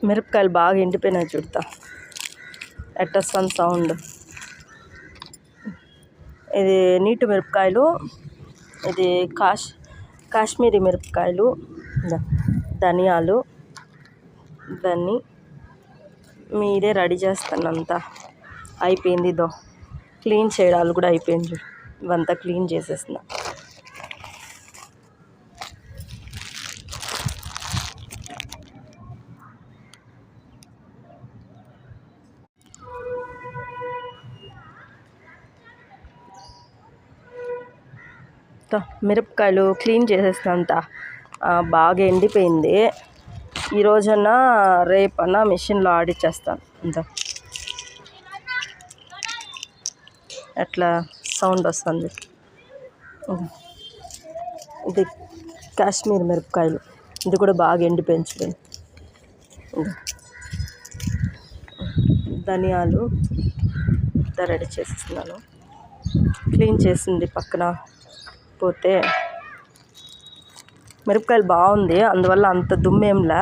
మిరపకాయలు బాగా ఎండిపోయినాయి చూడతా ఎట్టొస్తుంది సౌండ్. ఇది నీటు మిరపకాయలు, ఇది కాశ్మీరీ మిరపకాయలు, ధనియాలు. దాన్ని మీరే రెడీ చేస్తానంతా అయిపోయింది. ఇదో క్లీన్ చేయడాలు కూడా అయిపోయింది. ఇవంతా క్లీన్ చేసేసిన. మిరపకాయలు క్లీన్ చేసేసినంత బాగా ఎండిపోయింది. ఈరోజన్నా రేపన్నా మిషన్లో ఆడిచ్చేస్తాను. అంతా ఎట్లా సౌండ్ వస్తుంది. ఇది కాశ్మీర్ మిరపకాయలు, ఇది కూడా బాగా ఎండిపోయింది. ధనియాలు రెడీ చేస్తున్నాను. క్లీన్ చేసింది పక్కన పోతే మిరపకాయలు బాగుంది, అందువల్ల అంత దుమ్మేంలా.